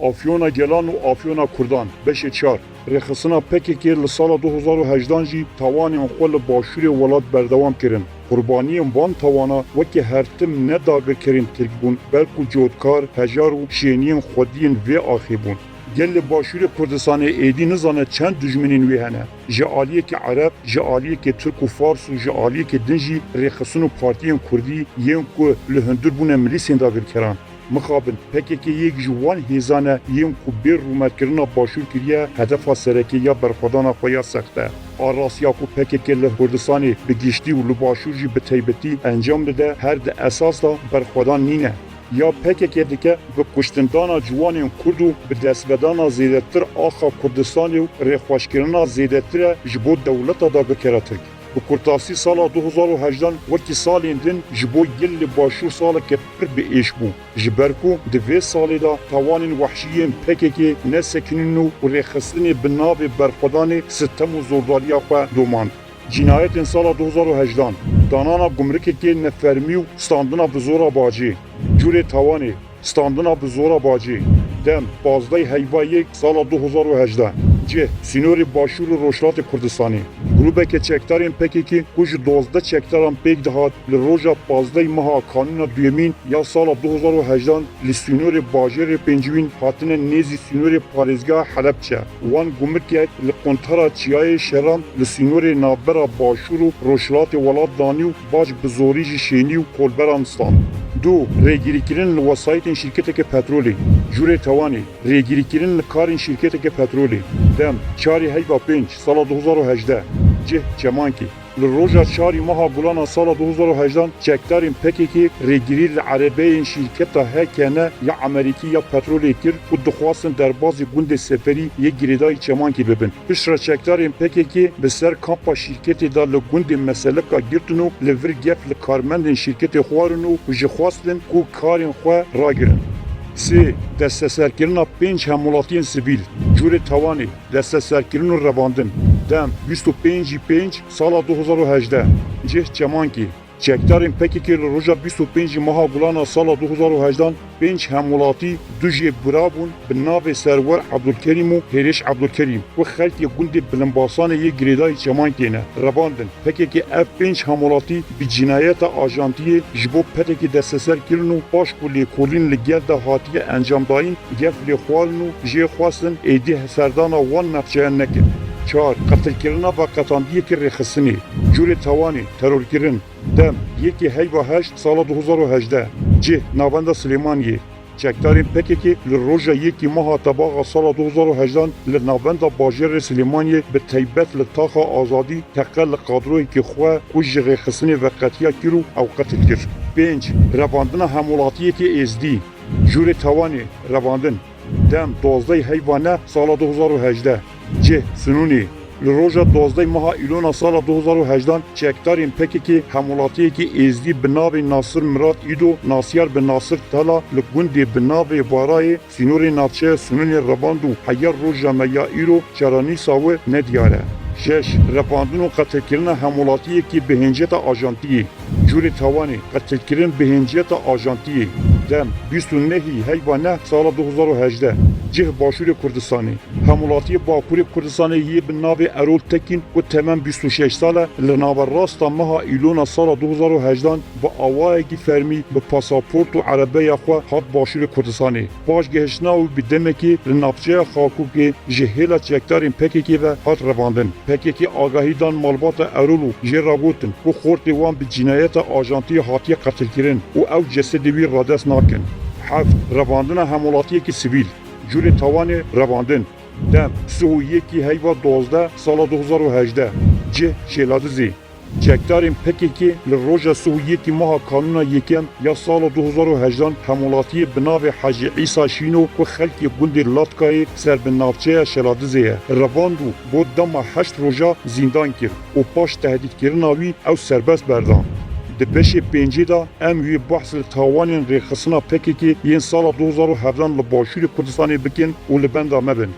Afyona gelan û Afyona kurdan. Beşê 4. Rêxistina PKKê li sala 2018 jî tawanên xwe li başûrê welat berdewam kirin. Qurbaniyên van tawana weke hertim ne dagîrkarên Tirk bûn, belku Cotkar, hejar û şêniyên xwediyên vê axê bûn. Gelê Başûrê Kurdistanê êdî nizane çend dujminên wê hene. Ji alîyekê Ereb, ji alîyekê Tirk û Fars û ji alîyekê din jî rêxistin û partiyên kurdî yên ku li hundir bûne milîsên dagîrkaran. Mixabin PKK yek ji wan hêzane yên ku bêr rûmetkirina başûr kiriye hedefa serekê ya berxwedana xwe ya sexte. Arastiya ku PKK li Kurdistanê bi giştî û li başûr jî bi taybetî encam dide her di esas da berxwedan nîne. Ya PKK dike bi kuştindana ciwanên Kurd û bi destvedana zêdetir axa Kurdistanê û rêxweşkirina zêdetir ji bo dewleta dagîrkara Tirk. Bi kurtasî sala 2018 wekî salên din ji bo Gelê Başûr saleke pir biêş bû. Ji ber ku di vê salê da tawanên wehşiyên PKK nesekinin û rêxistinê bi navê berxwedanê sitem û zordariya xwe domand. Cinayetên sala 2018 danana gumrikekê nefermî û standina bi zora bacê. Curê tawanê standina bi zora bacê. Dem bazdayê heyva sala 2018 cih sînorê Başûr û Rojhilatê Kurdistanê. Grûpeke çekdarên PKK ku ji 12 çekdaran pêk dihat li roja 15 meha kanûna duyemîn ya sala 2018 li sînorê bajêrê pêncîwîn hatine nêzî sînorê parêzgeha Helepçe. Wan gumrikek li kontara çiyayê şeran li sînorê navbera Başûr û Rojhilatê welat danî û baş bi zorî jî şênî û kolberan stand. Du, rêgirîkirin li wesayetên şîrketeke petrolê. Curê tawanê, rêgirîkirin li karên şîrketeke petrolê. Dem, çarê heyva 5 sala 2018 cih çemankî. Li roja çarî meha gulana sala 2018 çekdarên PKK rêgirî li erebeyên şîrketa hene ya Amerîkî ya petrolê kir û dixwastin derbasî gundê seferî yê girêdayî çemankî bibin. Piştre çekdarên PKK bi ser kampa şîrketê da li gundê meseleka girtin û li vir gef li karmendên şîrketê xwarin û jî xwastin ku karên xwe ragirin. Sê desteserkirina 5 hemwelatiyên sivîl. Curê tawanê desteserkirin û revandin. Dem 25 sala 2018 cih çemankî. Çekdarên PKK li roja 25 meha gulana sala 2018 5 hemwelatî du jê birabûn bi navê serwer Abdulkerîm û Hêrêş Abdulkerîm ku xelkê gundê bilinbasanê yê girêdayî çemankê ne. Revandin PKK ev 5 hemwelatî bi cinayeta ajantiyê ji bo PKK desteserkirin û baş ku lêkolîn li gel de hatiye encamdayîn gef lêxwarin û jê xwastin êdî serdana wan nexçeya nekin. 4. Qetilkirina ve qetandiyekî rêxistinê. Curê tawanê terorkirin. Dem yekî heyva 8 sala 2018 cih navenda Silêmaniyê. Çekdarên PKK li roja yekî meha tebaxa sala 2018 li navenda bajêrê Silêmaniyê bi taybet li taxa azadî teqe li qadroyekî xwe ku ji rêxistinê veqetiya kir û ew qetil kir. 5. Revandina hemwelatiyekî êzdî. Curê tawanê revandin. Dem 12 heyva ne sala 2018 cih Sunûnê. Li roja 12 meha îlona sala 2018 çekdarên PKK hemwelatiyekî êzdî bi navê Nasir Mirat Îdo Nasiyar bi Nasir Tala li gundê bi navê Barayê sînorê navçeya Sunûnê revand û heyer roja me ya îro çaranîsa wê nediyar e. 6. Revandin û qetilkirina hemwelatiyekî bi hênceta ajantiyê. Curê tawanê qetilkirin bi hênceta ajantiyê. Dem 29 heyva ne sala 2018 cih Başûrê Kurdistanê. Hemwelatiyê Bakurê Kurdistanê yê bi navê Erol Tekin ku temen 26 sale li naverrasta meha îlona sala 2018 bi awayekî fermî bi pasaport û erebeya xwe hat Başûrê Kurdistanê. Baş gehiştina û bi demekî li navçeya Xarkûkê ji hêla çekdarên PKK ve hat revandin. PKK agahî dan malbata Erol û jê ragotin ku xortê wan bi cinayeta ajantiyê hatiye qetilkirin û ew cesedê wî radest nakin. 7. Revandina hemwelatiyekî sivîl. Curê tawanê revandin. Dem yekî heyva 12 sala 2018 cih Şêladizê. Çekdarên PKK li roja yekî meha kanûna yekem ya sala 2018 hemwelatiyê bi navê Hacî Îsa Şîno ku xelkê gundê Latkayê ser bi navçeya Şêladizê ye. Revand û bo dema 8 roja zîndan kir û paş tehdîtkirina wî ew serbest berdan. Di Beşê 5 da em wî behs li tawanên rêxistina PKK yên sala 2017 li Başûrê Kurdistanê bikin û li benda me bin.